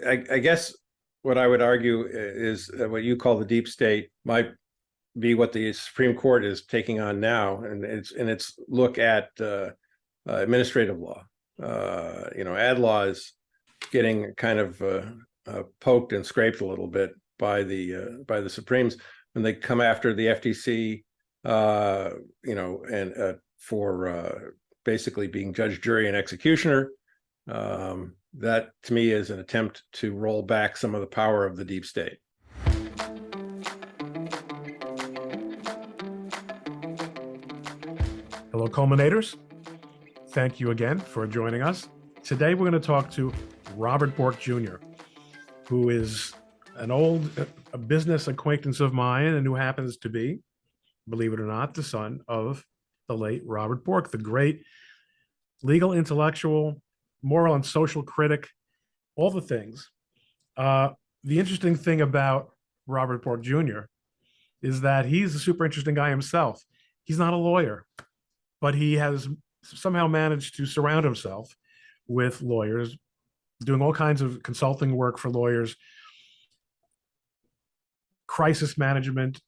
I guess what I would argue is that what you call the deep state might be what the Supreme Court is taking on now, and its look at administrative law. Ad law is getting kind of poked and scraped a little bit by the Supremes when they come after the FTC, for basically being judge, jury, and executioner. That to me is an attempt to roll back some of the power of the deep state. Hello, Colemanators. Thank you again for joining us. Today, we're going to talk to Robert Bork Jr., who is a business acquaintance of mine and who happens to be, believe it or not, the son of the late Robert Bork, the great legal intellectual, moral and social critic, all the things. The interesting thing about Robert Bork Jr. is that he's a super interesting guy himself. He's not a lawyer, but he has somehow managed to surround himself with lawyers, doing all kinds of consulting work for lawyers, crisis management,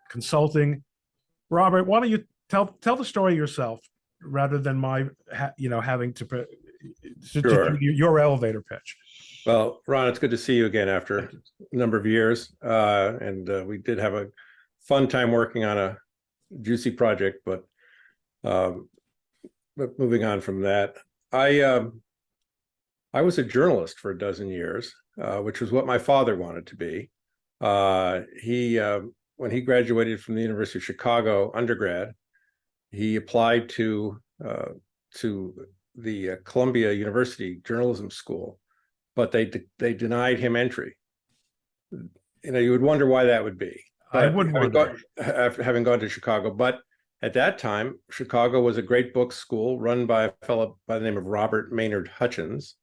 consulting. Robert, why don't you tell the story yourself rather than my having to Sure. your elevator pitch. Well, Ron, it's good to see you again after a number of years, and we did have a fun time working on a juicy project. But moving on from that, I was a journalist for a dozen years, which was what my father wanted to be. When he graduated from the University of Chicago undergrad, he applied to the Columbia University Journalism School, but they denied him entry. You would wonder why that would be. I would wonder. Having gone to Chicago, but at that time, Chicago was a great book school run by a fellow by the name of Robert Maynard Hutchins,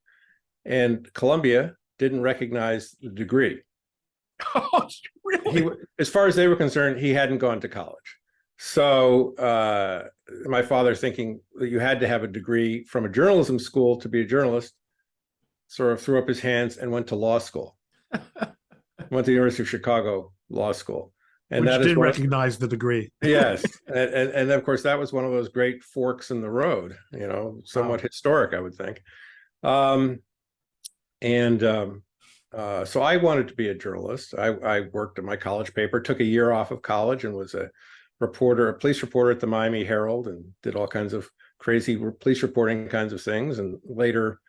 and Columbia didn't recognize the degree. Oh, really? As far as they were concerned, he hadn't gone to college. So my father, thinking that you had to have a degree from a journalism school to be a journalist, sort of threw up his hands and went to law school. Went to the University of Chicago Law School. And which did recognize the degree. Yes. And of course, that was one of those great forks in the road, somewhat historic, I would think. So I wanted to be a journalist. I worked at my college paper, took a year off of college, and was a police reporter at the Miami Herald, and did all kinds of crazy police reporting kinds of things. And later,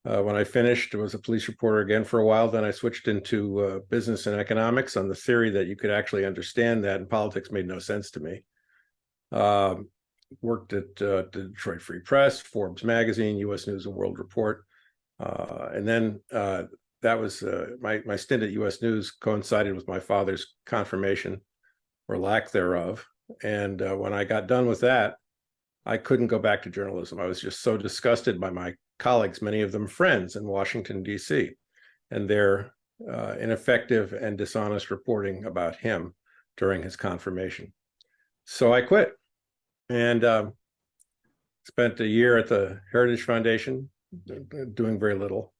when I finished, was a police reporter again for a while. Then I switched into business and economics on the theory that you could actually understand that, and politics made no sense to me. Worked at the Detroit Free Press, Forbes magazine, U.S. News and World Report, and then that was my stint at U.S. News coincided with my father's confirmation, or lack thereof. And when I got done with that, I couldn't go back to journalism. I was just so disgusted by my colleagues, many of them friends in Washington, D.C., and their ineffective and dishonest reporting about him during his confirmation. So I quit and spent a year at the Heritage Foundation, doing very little.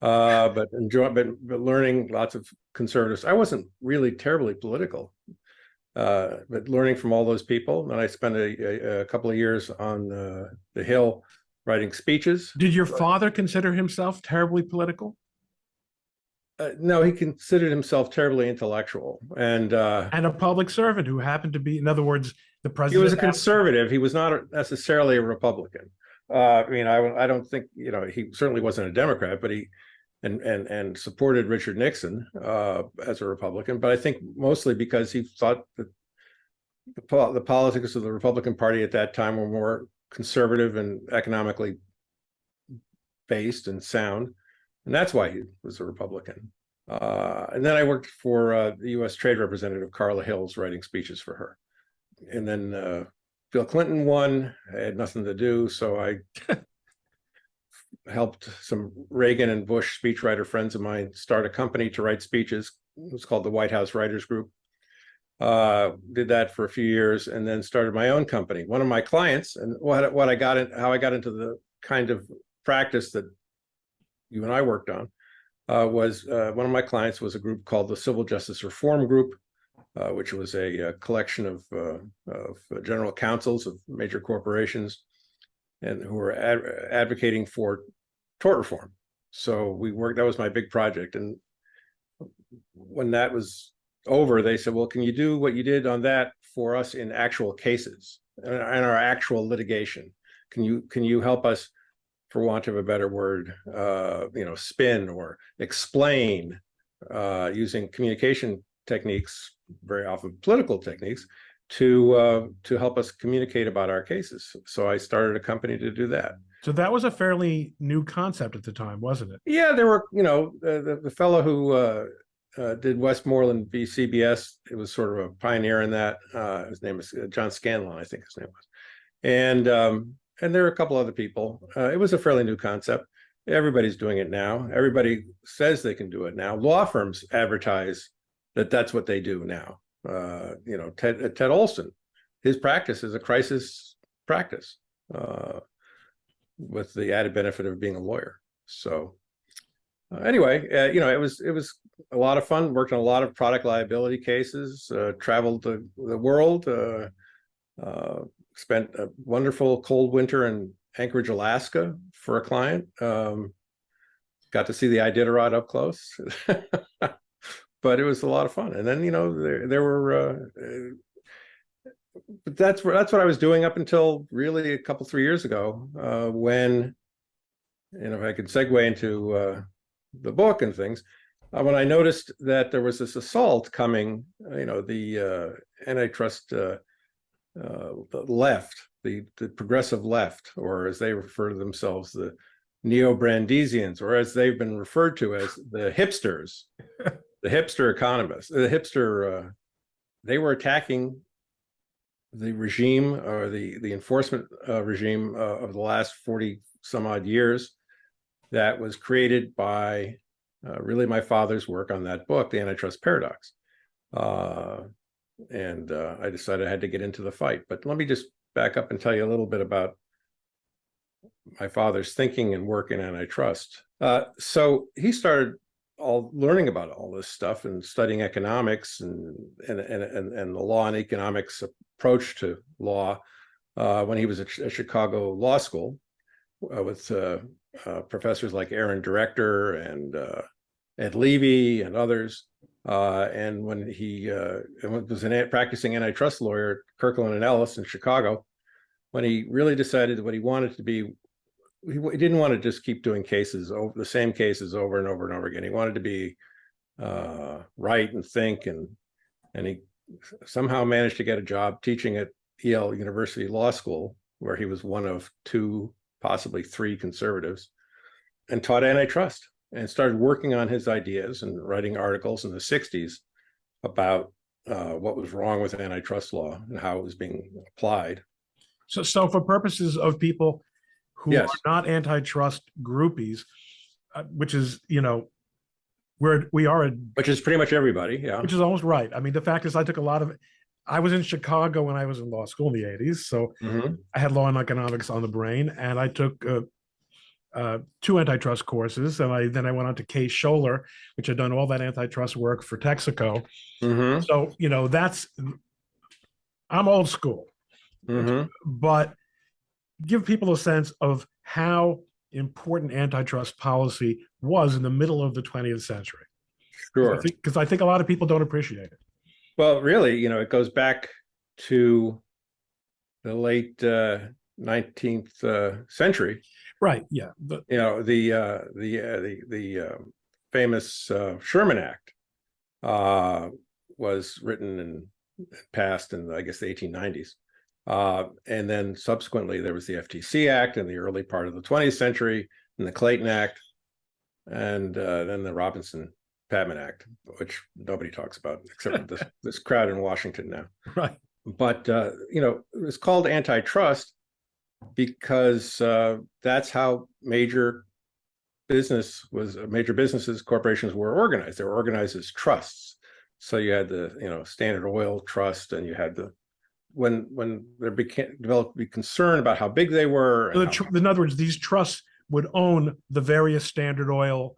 But learning lots of conservatives. I wasn't really terribly political, but learning from all those people. And I spent a couple of years on the Hill writing speeches. Did your father consider himself terribly political? No, he considered himself terribly intellectual and a public servant who happened to be, in other words, the president. He was a conservative. He was not necessarily a Republican. I don't think, he certainly wasn't a Democrat, but he and supported Richard Nixon as a Republican. But I think mostly because he thought that the politics of the Republican Party at that time were more conservative and economically based and sound. And that's why he was a Republican. And then I worked for the U.S. Trade Representative Carla Hills, writing speeches for her. And then Bill Clinton won. I had nothing to do, so I helped some Reagan and Bush speechwriter friends of mine start a company to write speeches. It was called the White House Writers Group. Did that for a few years, and then started my own company. One of my clients, and how I got into the kind of practice that you and I worked on, was one of my clients was a group called the Civil Justice Reform Group, which was a collection of general counsels of major corporations and who were advocating for tort reform. So we worked, that was my big project. And when that was over, they said, well, can you do what you did on that for us in actual cases and our actual litigation? Can you help us, for want of a better word, spin or explain using communication techniques, very often political techniques, to help us communicate about our cases. So I started a company to do that. So that was a fairly new concept at the time, wasn't it? Yeah, there were, the fellow who did Westmoreland v. CBS, it was sort of a pioneer in that. His name is John Scanlon, I think his name was. And there were a couple other people. It was a fairly new concept. Everybody's doing it now. Everybody says they can do it now. Law firms advertise that that's what they do now. Ted Olson, his practice is a crisis practice with the added benefit of being a lawyer. So anyway, it was a lot of fun. Worked on a lot of product liability cases. Traveled the world. Spent a wonderful cold winter in Anchorage, Alaska, for a client. Got to see the Iditarod up close. But it was a lot of fun. And then, there were, but that's what I was doing up until really a couple, 3 years ago, when, if I could segue into the book and things, when I noticed that there was this assault coming, the antitrust left, the progressive left, or as they refer to themselves, the neo-Brandesians, or as they've been referred to as the hipsters. The hipster economists, the hipster, they were attacking the regime or the enforcement regime of the last 40 some odd years that was created by really my father's work on that book, The Antitrust Paradox. And I decided I had to get into the fight. But let me just back up and tell you a little bit about my father's thinking and work in antitrust. So he started learning about all this stuff and studying economics and the law and economics approach to law when he was at Chicago Law School with professors like Aaron Director and Ed Levy and others. And when he was a practicing antitrust lawyer at Kirkland and Ellis in Chicago, when he really decided what he wanted to be, he didn't want to just keep doing the same cases over and over and over again. He wanted to be write and think, and he somehow managed to get a job teaching at Yale University Law School, where he was one of 2, possibly 3 conservatives, and taught antitrust and started working on his ideas and writing articles in the 60s about what was wrong with antitrust law and how it was being applied. So for purposes of people who Yes. are not antitrust groupies, which is, we are Which is pretty much everybody, yeah. which is almost right. I mean, the fact is, I was in Chicago when I was in law school in the 80s. So I had law and economics on the brain, and I took 2 antitrust courses. And then I went on to Case Scholler, which had done all that antitrust work for Texaco. So, I'm old school, but give people a sense of how important antitrust policy was in the middle of the 20th century. Sure. Because I think a lot of people don't appreciate it. Well, really, it goes back to the late 19th century. Right. Yeah. The famous Sherman Act was written and passed in, I guess, the 1890s. And then subsequently, there was the FTC Act in the early part of the 20th century, and the Clayton Act, and then the Robinson-Patman Act, which nobody talks about except for this crowd in Washington now. Right. But, it was called antitrust because that's how major businesses, corporations were organized. They were organized as trusts. So you had the, Standard Oil Trust, and you had when there developed concern about how big they were. In other words, these trusts would own the various Standard Oil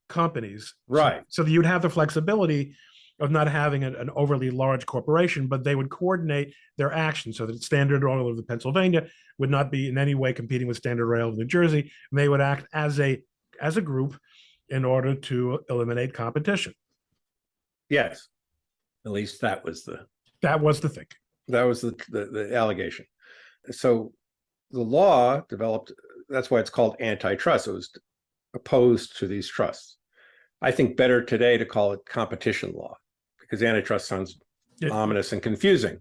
companies. Right. So that you'd have the flexibility of not having an overly large corporation, but they would coordinate their actions so that Standard Oil of Pennsylvania would not be in any way competing with Standard Oil of New Jersey. And they would act as a group in order to eliminate competition. Yes. At least that was the thinking. That was the allegation. So the law developed, that's why it's called antitrust. It was opposed to these trusts. I think better today to call it competition law, because antitrust sounds ominous and confusing,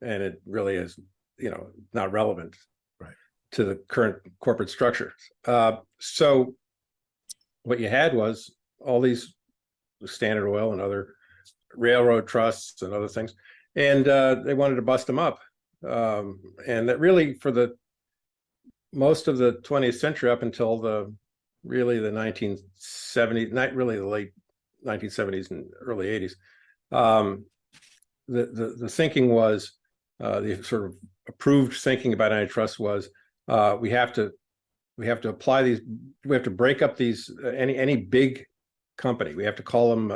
and it really is, not relevant to the current corporate structure. So what you had was all these Standard Oil and other railroad trusts and other things, and they wanted to bust them up. And that really, for the most of the 20th century, up until the 1970s, not really the late 1970s and early 80s, the thinking was, the sort of approved thinking about antitrust was, we have to apply these, we have to break up these, any big company, we have to call them,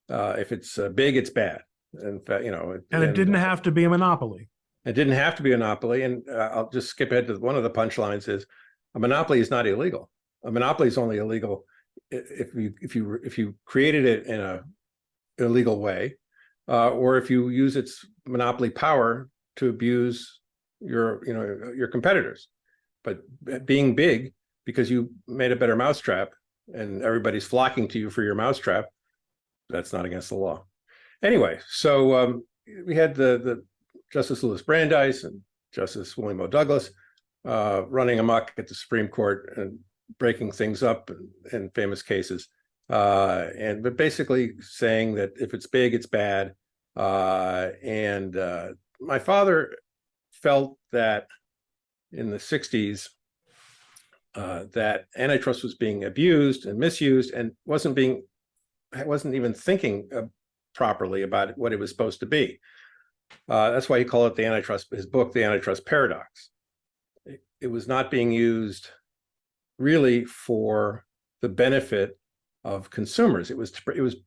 if it's big, it's bad. In fact, and it didn't have to be a monopoly. It didn't have to be a monopoly. And I'll just skip ahead to one of the punchlines is, a monopoly is not illegal. A monopoly is only illegal if you created it in a illegal way, or if you use its monopoly power to abuse your competitors. But being big because you made a better mousetrap and everybody's flocking to you for your mousetrap, that's not against the law. Anyway, so we had the Justice Louis Brandeis and Justice William O. Douglas running amok at the Supreme Court and breaking things up in famous cases, but basically saying that if it's big, it's bad. And my father felt that in the 60s, that antitrust was being abused and misused and wasn't even thinking properly about what it was supposed to be. That's why he called it his book, The Antitrust Paradox. It was not being used really for the benefit of consumers. It was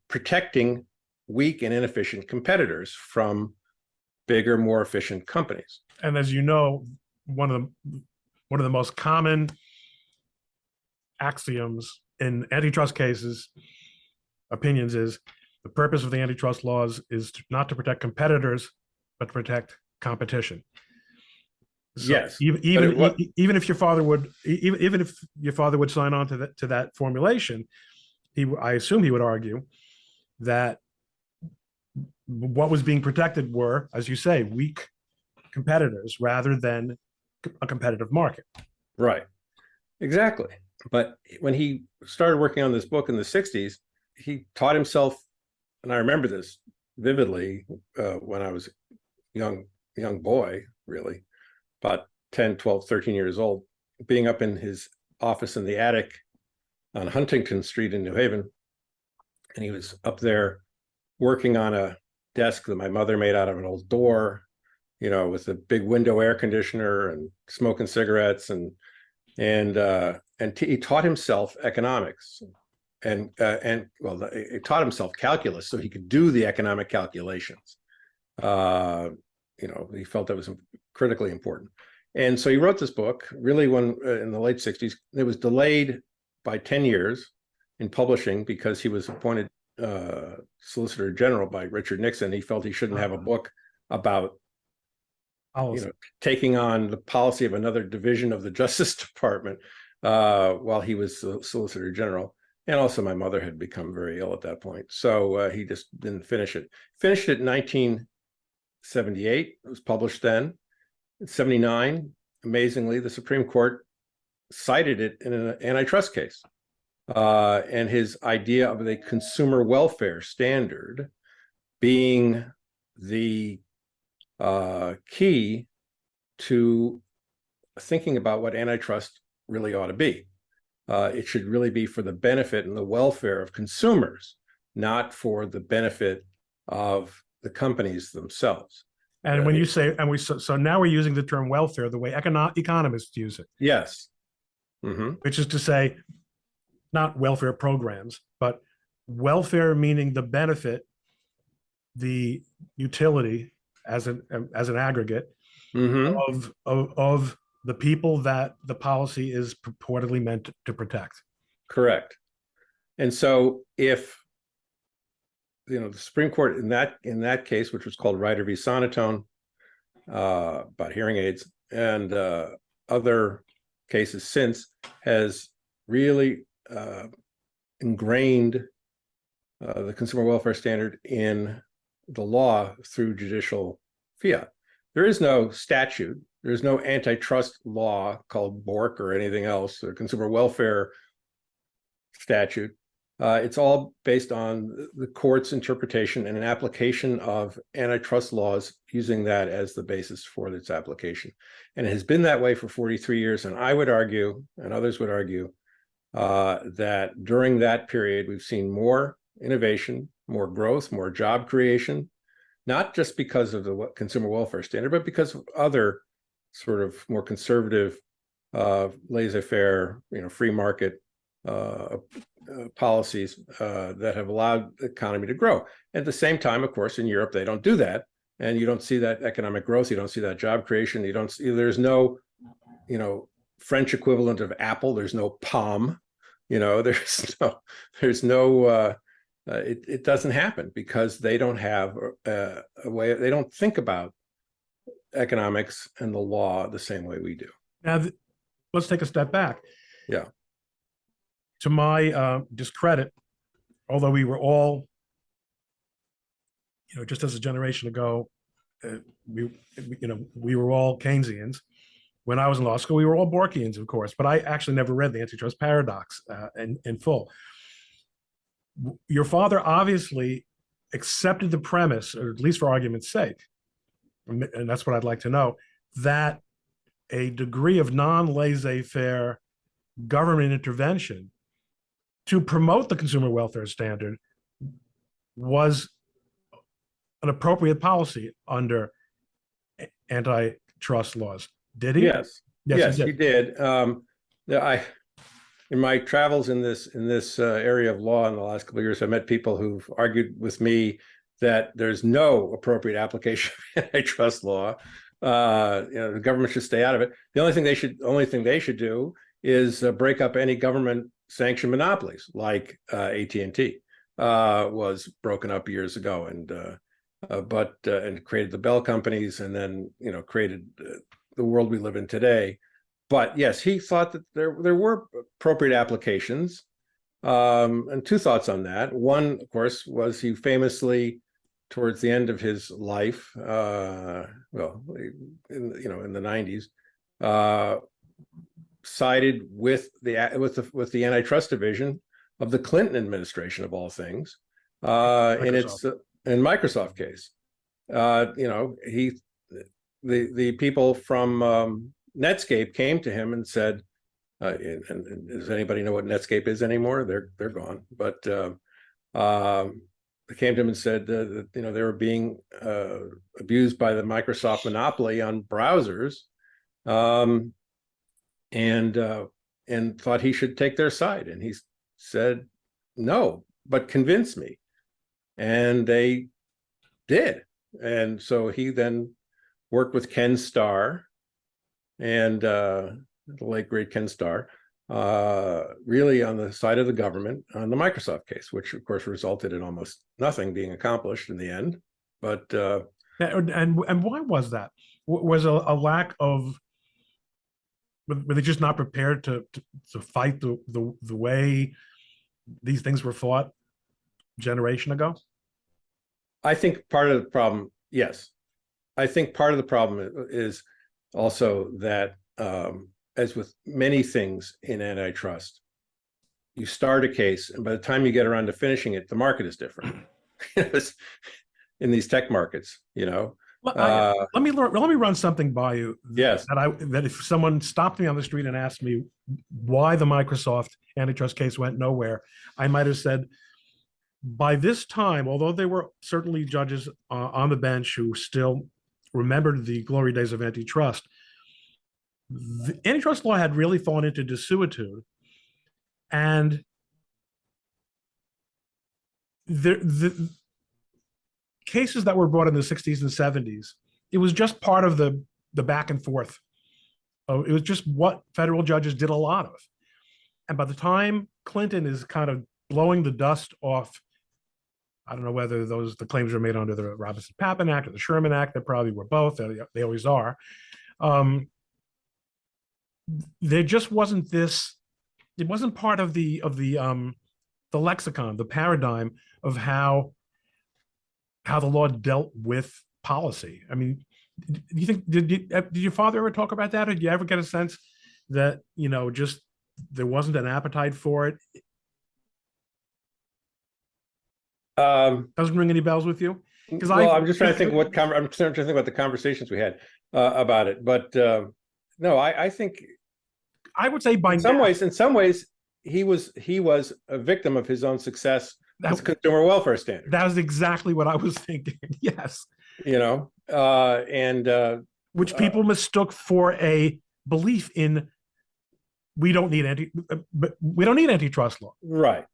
protecting weak and inefficient competitors from bigger, more efficient companies. And as you know, one of the most common axioms in antitrust cases, opinions, is the purpose of the antitrust laws is not to protect competitors, but to protect competition. So yes. Even if your father would sign on to that formulation, I assume he would argue that what was being protected were, as you say, weak competitors rather than a competitive market. Right. Exactly. But when he started working on this book in the 60s, he taught himself, and I remember this vividly when I was young boy, really, about 10, 12, 13 years old, being up in his office in the attic on Huntington Street in New Haven. And he was up there working on a desk that my mother made out of an old door, with a big window air conditioner, and smoking cigarettes, and he taught himself economics, and he taught himself calculus so he could do the economic calculations. He felt that was critically important. And so he wrote this book really in the late 60s. It was delayed by 10 years in publishing because he was appointed Solicitor General by Richard Nixon. He felt he shouldn't have a book about taking on the policy of another division of the Justice Department while he was Solicitor General. And also my mother had become very ill at that point. So he just didn't finish it. Finished it in 1978. It was published then. In 79, amazingly, the Supreme Court cited it in an antitrust case. And his idea of the consumer welfare standard being the key to thinking about what antitrust really ought to be. It should really be for the benefit and the welfare of consumers, not for the benefit of the companies themselves. And when you say, so now we're using the term welfare the way economists use it. Yes. which is to say, not welfare programs, but welfare meaning the benefit, the utility as an aggregate of the people that the policy is purportedly meant to protect. Correct. And so if the Supreme Court in that case, which was called Ryder v. Sonotone, about hearing aids, and other cases since, has really ingrained the consumer welfare standard in the law through judicial fiat. There is no statute. There's no antitrust law called Bork or anything else, or consumer welfare statute. It's all based on the court's interpretation and an application of antitrust laws, using that as the basis for its application. And it has been that way for 43 years. And I would argue, and others would argue, that during that period, we've seen more innovation, more growth, more job creation, not just because of the consumer welfare standard, but because of other sort of more conservative, laissez-faire, free market policies that have allowed the economy to grow. At the same time, of course, in Europe, they don't do that. And you don't see that economic growth. You don't see that job creation. You don't see, there's no, French equivalent of Apple. There's no Palm, there's no, it doesn't happen because they don't have a way, they don't think about economics and the law the same way we do. Now, let's take a step back. Yeah. To my discredit, although we were all, just as a generation ago, we were all Keynesians. When I was in law school, we were all Borkians, of course, but I actually never read the Antitrust Paradox in full. Your father obviously accepted the premise, or at least for argument's sake, and that's what I'd like to know, that a degree of non-laissez-faire government intervention to promote the consumer welfare standard was an appropriate policy under antitrust laws. Did he? Yes, he did. In my travels in this area of law in the last couple of years, I met people who've argued with me that there's no appropriate application of antitrust law. The government should stay out of it. The only thing they should do is break up any government sanctioned monopolies, like AT&T was broken up years ago, and created the Bell companies, and then created the world we live in today. But yes, he thought that there were appropriate applications, and two thoughts on that. One, of course, was he famously, towards the end of his life, in the 90s, sided with the antitrust division of the Clinton administration, of all things, in Microsoft case. The people from Netscape came to him and said, and does anybody know what Netscape is anymore? They're gone. But they came to him and said that they were being abused by the Microsoft monopoly on browsers, and thought he should take their side. And he said, no, but convince me. And they did. And so he then worked with Ken Starr, and the late great Ken Starr, really on the side of the government on the Microsoft case, which of course resulted in almost nothing being accomplished in the end. But and why was that? Was a lack of, were they just not prepared to fight the way these things were fought a generation ago? I think part of the problem, yes. I think part of the problem is also that, as with many things in antitrust, you start a case, and by the time you get around to finishing it, the market is different. In these tech markets, let me run something by you. Yes. That if someone stopped me on the street and asked me why the Microsoft antitrust case went nowhere, I might have said, by this time, although there were certainly judges on the bench who still remembered the glory days of antitrust, the antitrust law had really fallen into desuetude, and the cases that were brought in the 60s and 70s, it was just part of the back and forth. It was just what federal judges did a lot of. And by the time Clinton is kind of blowing the dust off, I don't know whether the claims were made under the Robinson-Papin Act or the Sherman Act. They probably were both. They always are. There just wasn't this. It wasn't part of the lexicon, the paradigm of how the law dealt with policy. I mean, do you think did your father ever talk about that, or did you ever get a sense that just there wasn't an appetite for it? Doesn't ring any bells with you? Because I'm just trying to think I'm trying to think about the conversations we had about it. But no, I think I would say in some ways, he was a victim of his own success with consumer welfare standards. That was exactly what I was thinking. Yes, which people mistook for a belief in we don't need antitrust law. Right.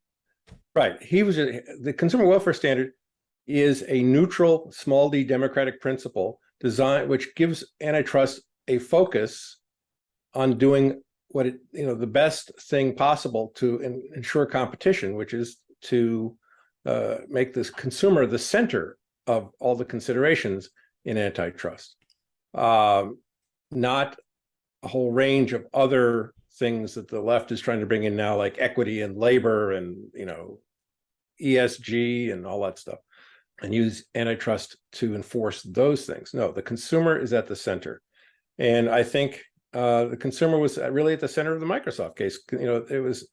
The consumer welfare standard is a neutral, small d democratic principle which gives antitrust a focus on doing what the best thing possible to ensure competition, which is to make this consumer the center of all the considerations in antitrust, not a whole range of other things that the left is trying to bring in now, like equity and labor and ESG and all that stuff, and use antitrust to enforce those things. No, the consumer is at the center, and I think the consumer was really at the center of the Microsoft case. It was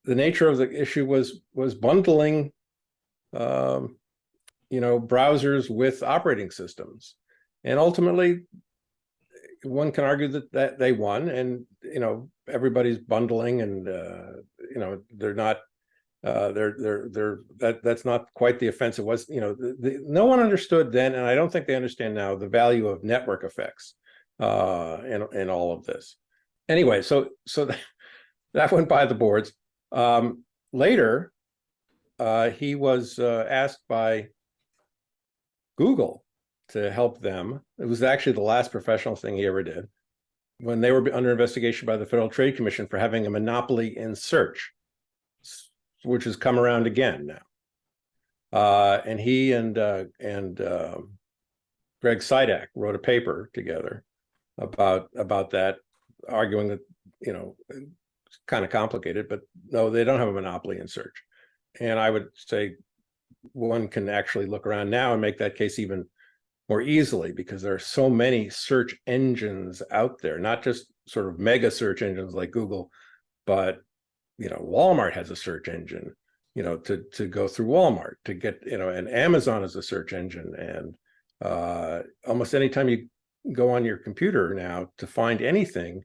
the nature of the issue was bundling, browsers with operating systems, and ultimately, one can argue that they won, and everybody's bundling, and they're not. That's not quite the offense it was. No one understood then, and I don't think they understand now, the value of network effects in all of this. Anyway, so that went by the boards. Later, he was asked by Google to help them. It was actually the last professional thing he ever did, when they were under investigation by the Federal Trade Commission for having a monopoly in search, which has come around again now. And he and Greg Sidak wrote a paper together about that, arguing that it's kind of complicated, but no, they don't have a monopoly in search. And I would say one can actually look around now and make that case even more easily, because there are so many search engines out there, not just sort of mega search engines like Google, but Walmart has a search engine, to go through Walmart to get, and Amazon is a search engine, and almost anytime you go on your computer now to find anything,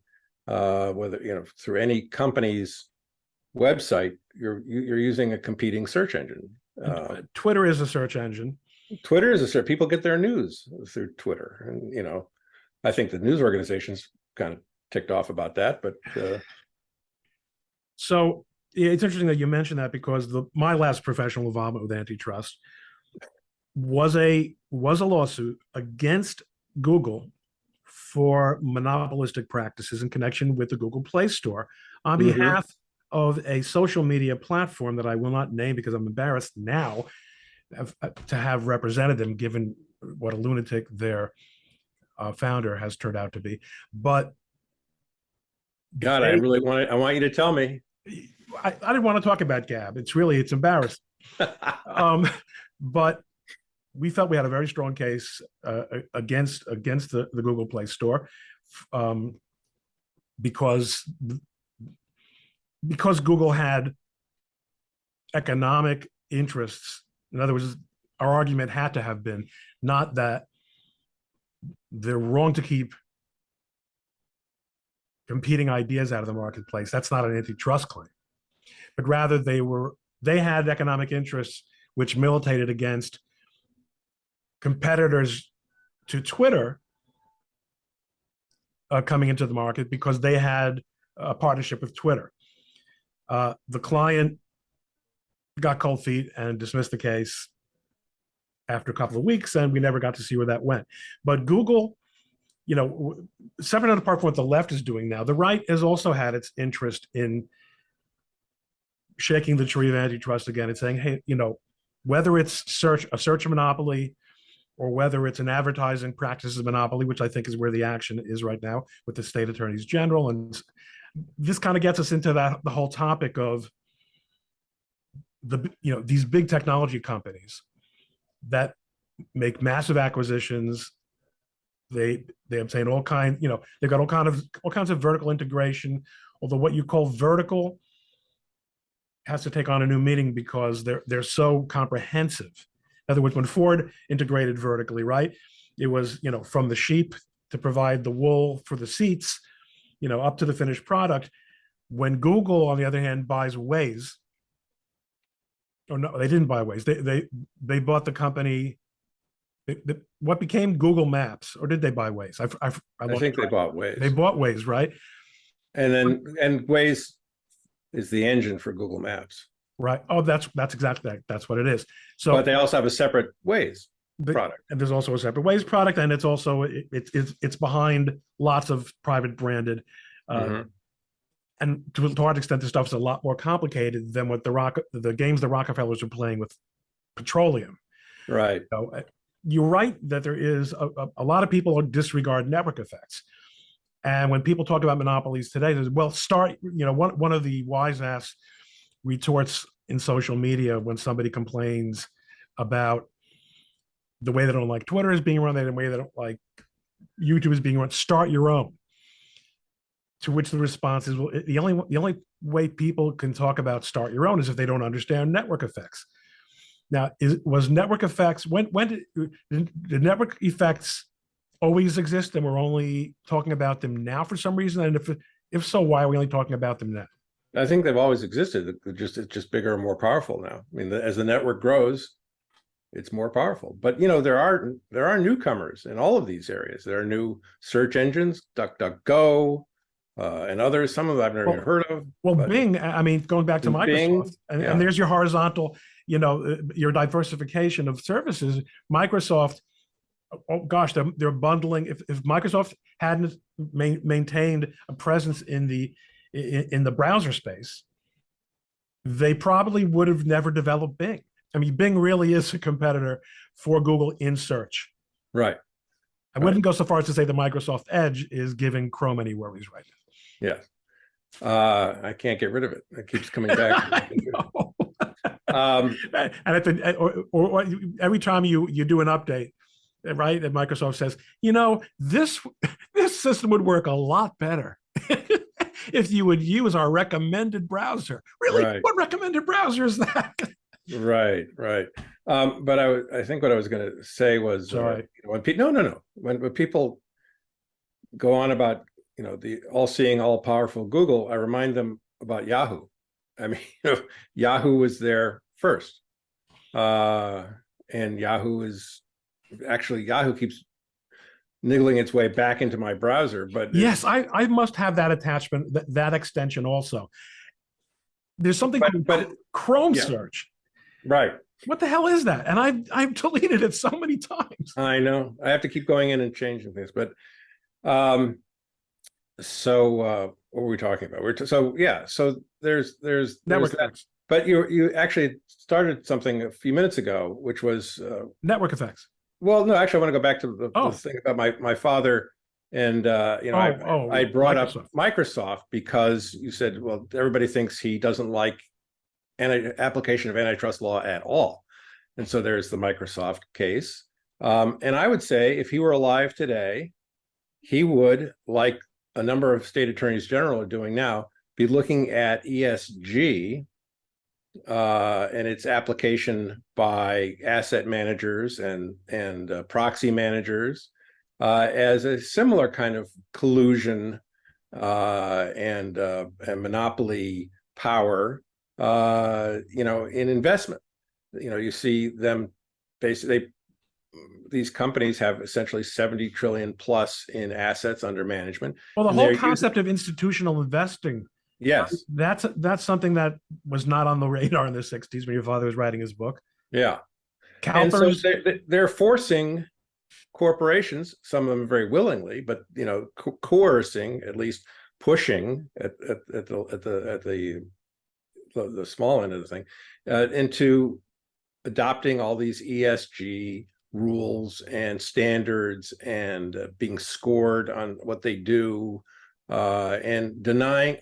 whether through any company's website, you're using a competing search engine. Twitter is a search engine. Twitter is a search. People get their news through Twitter, and I think the news organizations kind of ticked off about that, but. So it's interesting that you mentioned that, because my last professional involvement with antitrust was a lawsuit against Google for monopolistic practices in connection with the Google Play Store on behalf of a social media platform that I will not name because I'm embarrassed now to have represented them, given what a lunatic their founder has turned out to be. But God, I want you to tell me. I didn't want to talk about Gab. It's embarrassing. But we felt we had a very strong case against the Google Play Store, because Google had economic interests. In other words, our argument had to have been not that they're wrong to keep competing ideas out of the marketplace. That's not an antitrust claim, but rather they had economic interests which militated against competitors to Twitter coming into the market because they had a partnership with Twitter. The client got cold feet and dismissed the case after a couple of weeks, and we never got to see where that went. But Google, separate and apart from what the left is doing now, the right has also had its interest in shaking the tree of antitrust again and saying, hey, whether it's a search monopoly or whether it's an advertising practices monopoly, which I think is where the action is right now with the state attorneys general. And this kind of gets us into the whole topic of these big technology companies that make massive acquisitions. They obtain all kinds, they've got all kinds of vertical integration, although what you call vertical has to take on a new meaning because they're so comprehensive. In other words, when Ford integrated vertically, right, it was, from the sheep to provide the wool for the seats, up to the finished product. When Google, on the other hand, buys Waze, or no, they didn't buy Waze. They bought the company. What became Google Maps, or did they buy Waze? I think they bought Waze. They bought Waze, right? And Waze is the engine for Google Maps. Right. Oh, that's exactly that's what it is. So, but they also have a separate Waze product, and there's also a separate Waze product, and it's also it's behind lots of private branded. And to a large extent, this stuff is a lot more complicated than what the games the Rockefellers are playing with petroleum. Right. You're right that there is a lot of people disregard network effects. And when people talk about monopolies today, there's, well, one of the wise ass retorts in social media when somebody complains about the way they don't like Twitter is being run, the way they don't like YouTube is being run, start your own. To which the response is, well, the only way people can talk about start your own is if they don't understand network effects. Now, was network effects, when did network effects always exist and we're only talking about them now for some reason? And if so, why are we only talking about them now? I think they've always existed. It's just bigger and more powerful now. I mean, as the network grows, it's more powerful. But there are newcomers in all of these areas. There are new search engines, DuckDuckGo, and others. Some of them I've never even heard of. Well, Bing. I mean, going back to Microsoft, and there's your horizontal, your diversification of services. Microsoft. Oh gosh, they're bundling. If Microsoft hadn't maintained a presence in the browser space, they probably would have never developed Bing. I mean, Bing really is a competitor for Google in search. Right. I wouldn't go so far as to say the Microsoft Edge is giving Chrome any worries right now. Yeah. I can't get rid of it. It keeps coming back. And or every time you do an update, right, and Microsoft says, this system would work a lot better if you would use our recommended browser. Really? Right. What recommended browser is that? Right. But I think what I was going to say was when people go on about the all-seeing, all-powerful Google, I remind them about Yahoo. I mean, Yahoo was there first, and Yahoo keeps niggling its way back into my browser. But yes, I must have that attachment, that extension also. There's something called Chrome search. Right. What the hell is that? And I've deleted it so many times. I know. I have to keep going in and changing things. But so what were we talking about? So there's network effects. But you actually started something a few minutes ago, which was network effects. Well, no, actually, I want to go back to the thing about my father. And I brought up Microsoft because you said, well, everybody thinks he doesn't like application of antitrust law at all. And so there's the Microsoft case. And I would say if he were alive today, he would, like a number of state attorneys general are doing now, be looking at ESG and its application by asset managers and proxy managers as a similar kind of collusion and monopoly power, in investment. You see them basically, these companies have essentially 70 trillion plus in assets under management. Well, the And whole they're concept of institutional investing, yes, that's something that was not on the radar in the 60s when your father was writing his book. yeah. And so CalPERS, they're forcing corporations, some of them very willingly, but coercing, at least pushing at the small end of the thing, into adopting all these ESG rules and standards and being scored on what they do, and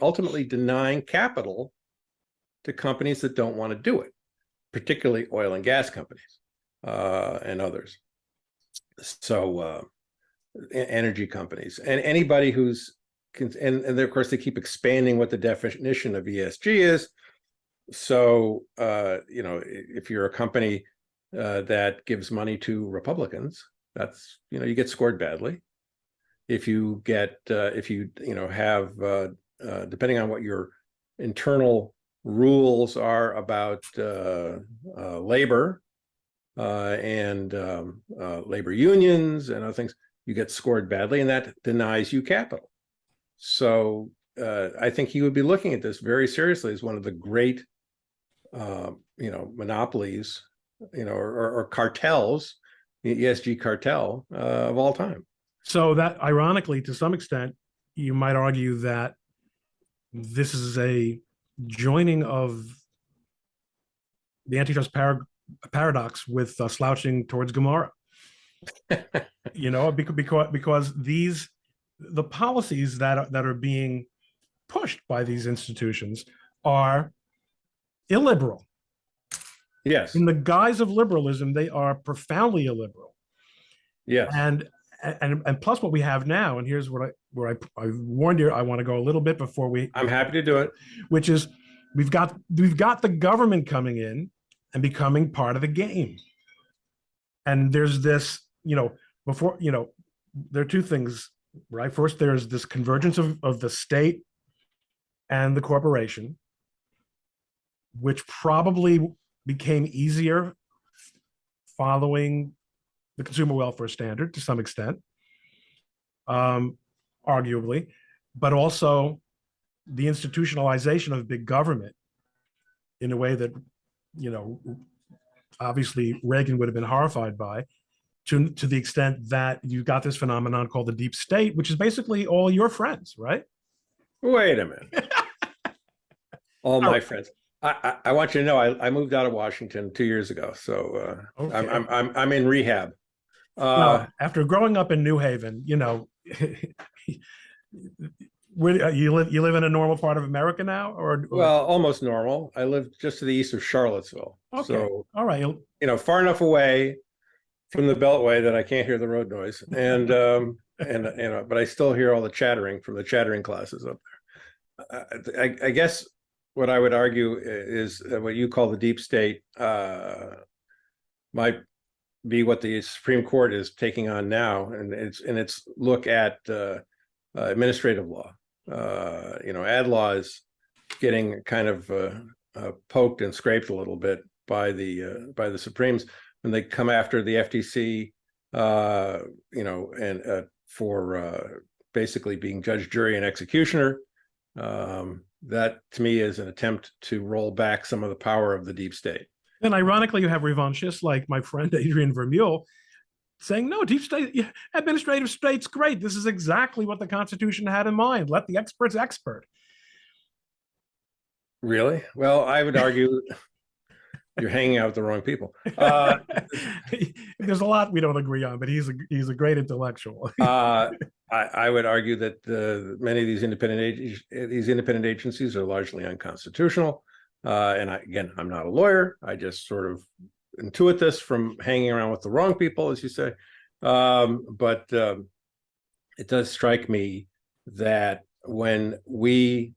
ultimately denying capital to companies that don't want to do it, particularly oil and gas companies and others. So energy companies and anybody who's and of course they keep expanding what the definition of ESG is. So if you're a company that gives money to Republicans, that's you get scored badly. If you get if you have depending on what your internal rules are about labor and labor unions and other things, you get scored badly, and that denies you capital. So I think he would be looking at this very seriously as one of the great monopolies, or cartels, the ESG cartel of all time. so that ironically, to some extent, you might argue that this is a joining of the antitrust paradox with slouching towards Gomorrah. Because the policies that are being pushed by these institutions are illiberal. Yes. In the guise of liberalism, they are profoundly illiberal. Yes. And plus, what we have now, and here's where I warned you, I want to go a little bit before I'm happy to do it. Which is we've got the government coming in and becoming part of the game. And there's this, before, there are two things, right? First, there's this convergence of the state and the corporation, which probably became easier following the consumer welfare standard to some extent, arguably, but also the institutionalization of big government in a way that, obviously Reagan would have been horrified by, to the extent that you got this phenomenon called the deep state, which is basically all your friends, right? Wait a minute. All my friends. I want you to know I moved out of Washington 2 years ago, so okay. I'm in rehab. Well, after growing up in New Haven, where you live in a normal part of America now, or well, almost normal. I live just to the east of Charlottesville. Okay. So all right, far enough away from the Beltway that I can't hear the road noise, and but I still hear all the chattering from the chattering classes up there. I guess what I would argue is what you call the deep state might be what the Supreme Court is taking on now, and its look at administrative law. Ad law is getting kind of poked and scraped a little bit by the Supremes when they come after the FTC, and for basically being judge, jury, and executioner. That to me is an attempt to roll back some of the power of the deep state. And ironically, you have revanchists like my friend Adrian Vermeule saying, no, deep state, administrative state's great. This is exactly what the Constitution had in mind. Let the experts expert. Really? Well, I would argue you're hanging out with the wrong people. There's a lot we don't agree on, but he's a great intellectual. I would argue that many of these independent agencies are largely unconstitutional. And I'm not a lawyer. I just sort of intuit this from hanging around with the wrong people, as you say. But it does strike me that when we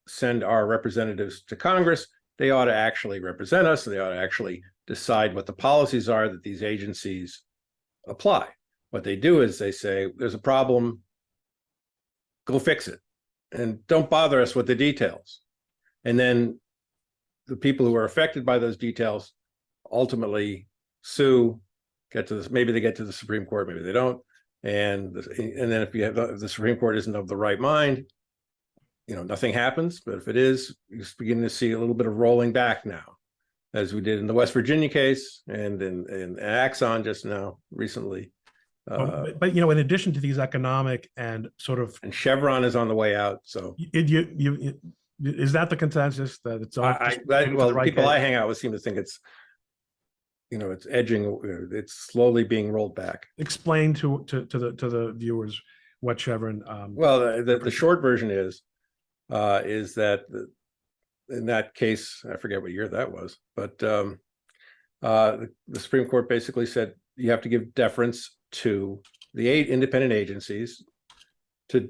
send our representatives to Congress, they ought to actually represent us. They ought to actually decide what the policies are that these agencies apply. What they do is they say, there's a problem, go fix it, and don't bother us with the details. And then the people who are affected by those details ultimately sue get to this. Maybe they get to the Supreme Court, maybe they don't. And then if the Supreme Court isn't of the right mind, nothing happens. But if it is, you're beginning to see a little bit of rolling back now, as we did in the West Virginia case and in Axon just now recently. But in addition to these economic and sort of, and Chevron is on the way out. So is that the consensus that it's all? The people I hang out with seem to think it's, it's edging, it's slowly being rolled back. Explain to the viewers what Chevron. The short version is that in that case, I forget what year that was, but the Supreme Court basically said you have to give deference to the 8 independent agencies to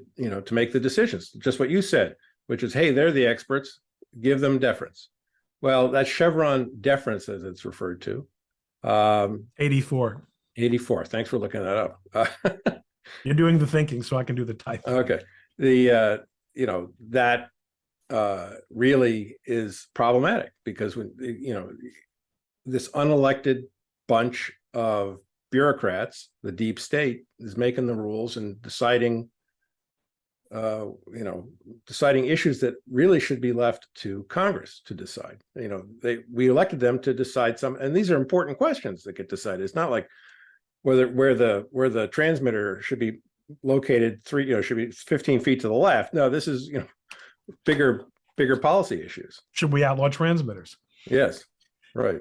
make the decisions. Just what you said, which is, hey, they're the experts, give them deference. Well, that's Chevron deference, as it's referred to. 84. Thanks for looking that up. You're doing the thinking, so I can do the typing. Okay. That really is problematic, because when this unelected bunch of bureaucrats, the deep state, is making the rules and deciding issues that really should be left to Congress to decide. We elected them to decide some, and these are important questions that get decided. It's not like where the transmitter should be located should be 15 feet to the left. No, this is bigger policy issues. Should we outlaw transmitters? Yes, right.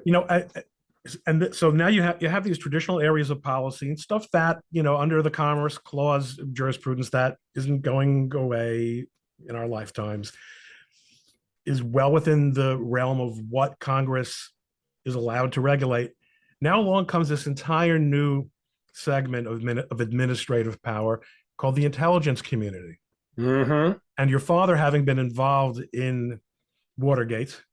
So now you have these traditional areas of policy and stuff that under the Commerce Clause jurisprudence that isn't going away in our lifetimes, is well within the realm of what Congress is allowed to regulate. Now along comes this entire new segment of administrative power called the intelligence community. Mm-hmm. And your father, having been involved in Watergate.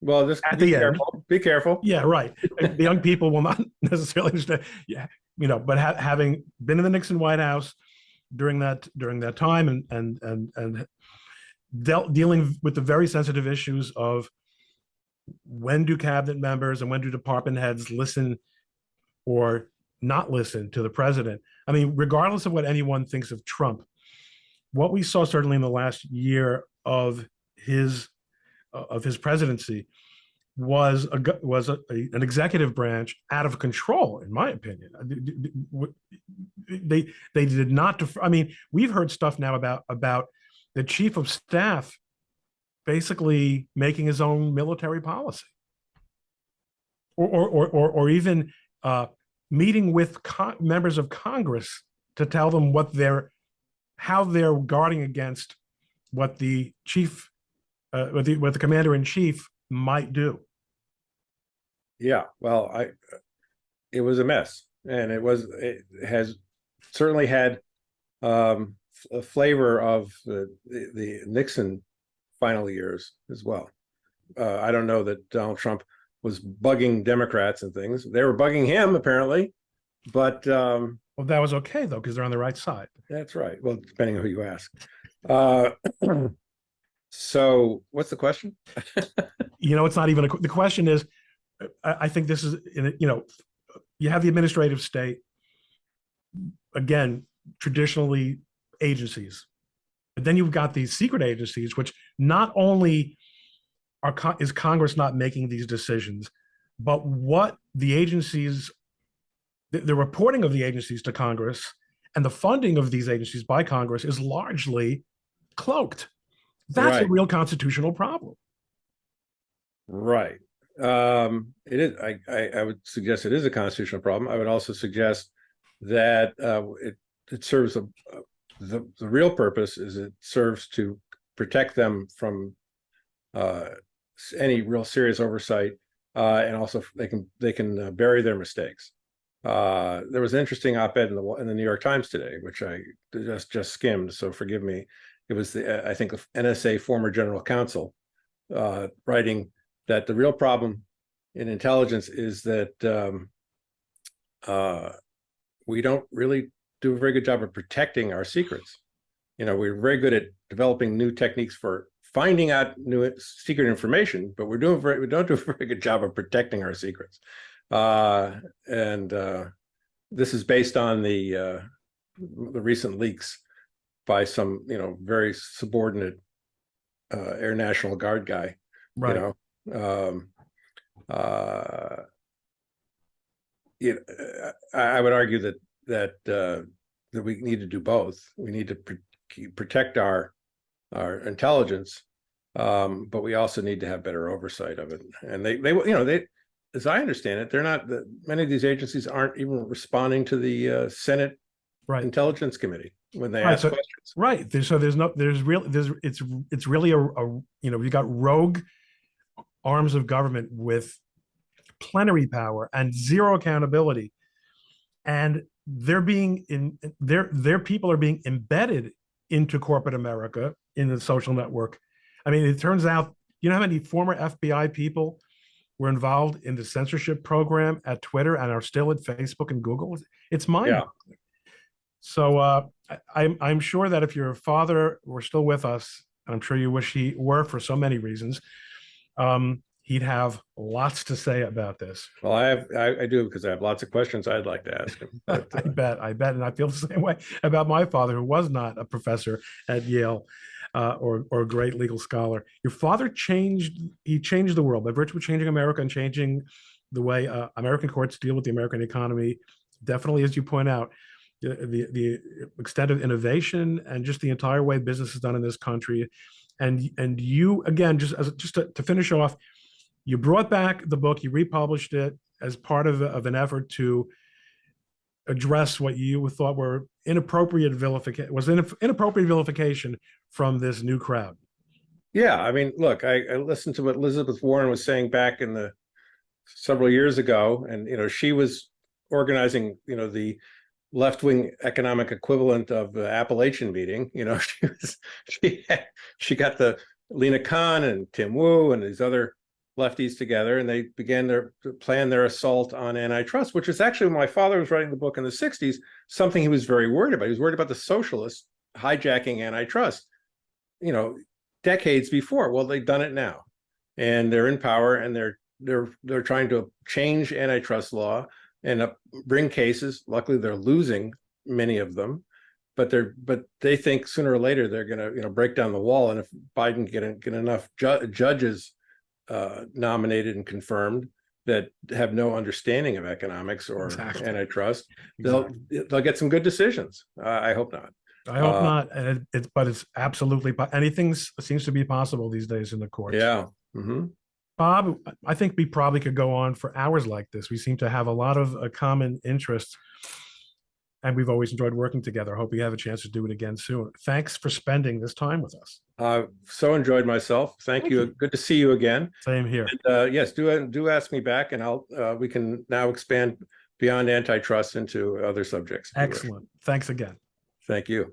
Well, just be careful. Yeah, right. The young people will not necessarily understand. Yeah, but having been in the Nixon White House during that time and dealing with the very sensitive issues of when do cabinet members and when do department heads listen or not listen to the president. I mean, regardless of what anyone thinks of Trump, what we saw certainly in the last year of his presidency was an executive branch out of control, in my opinion. They did not defer. I mean, we've heard stuff now about the chief of staff basically making his own military policy, or even meeting with members of Congress to tell them how they're guarding against what the chief, what the commander in chief might do. Yeah, well, it was a mess, and it has certainly had a flavor of the Nixon final years as well. I don't know that Donald Trump was bugging Democrats and things. They were bugging him, apparently, but well, that was okay though, because they're on the right side. That's right. Well, depending on who you ask. So, what's the question? It's not even the question is. I think this is, you have the administrative state, again, traditionally agencies, but then you've got these secret agencies, which not only is Congress not making these decisions, but what the agencies, the reporting of the agencies to Congress and the funding of these agencies by Congress is largely cloaked. That's a real constitutional problem. Right. It is. I would suggest it is a constitutional problem. I would also suggest that it serves the real purpose is it serves to protect them from any real serious oversight, and also they can bury their mistakes. There was an interesting op-ed in the New York Times today, which I just skimmed, so forgive me. It was I think the NSA former general counsel writing that the real problem in intelligence is that we don't really do a very good job of protecting our secrets. We're very good at developing new techniques for finding out new secret information, but we don't do a very good job of protecting our secrets. And this is based on the recent leaks by some, very subordinate Air National Guard guy. Right. I would argue that we need to do both. We need to protect our intelligence, but we also need to have better oversight of it. And they, as I understand it, they're not. Many of these agencies aren't even responding to the Senate Intelligence Committee when they ask questions. Right. So it's really you got rogue arms of government with plenary power and zero accountability, and their people are being embedded into corporate America in the social network. I mean, it turns out, how many former FBI people were involved in the censorship program at Twitter and are still at Facebook and Google? It's mind-boggling. Yeah. So I'm sure that if your father were still with us, and I'm sure you wish he were for so many reasons, he'd have lots to say about this. Well, I do, because I have lots of questions I'd like to ask him. But, I bet, and I feel the same way about my father, who was not a professor at Yale or a great legal scholar. Your father changed the world by virtue of changing America and changing the way American courts deal with the American economy. Definitely, as you point out, the extent of innovation and just the entire way business is done in this country. And you, again, just to finish off, you brought back the book, you republished it as part of an effort to address what you thought were inappropriate vilification from this new crowd. Yeah, I mean, look, I listened to what Elizabeth Warren was saying back in several years ago, and she was organizing, the left-wing economic equivalent of the Appalachian meeting. She got the Lena Khan and Tim Wu and these other lefties together, and they began to plan their assault on antitrust, which is actually, when my father was writing the book in the 60s, something he was very worried about. He was worried about the socialists hijacking antitrust, decades before. Well, they've done it now, and they're in power, and they're trying to change antitrust law and bring cases. Luckily, they're losing many of them, but they think sooner or later they're going to break down the wall. And if Biden get enough judges nominated and confirmed that have no understanding of economics or antitrust, they'll get some good decisions. I hope not. I hope not. And but it's absolutely, anything seems to be possible these days in the courts. Yeah. Mm-hmm. Bob, I think we probably could go on for hours like this. We seem to have a lot of common interests, and we've always enjoyed working together. I hope we have a chance to do it again soon. Thanks for spending this time with us. So enjoyed myself. Thank you. Good to see you again. Same here. And, yes, do ask me back, and we can now expand beyond antitrust into other subjects. Excellent. Thanks again. Thank you.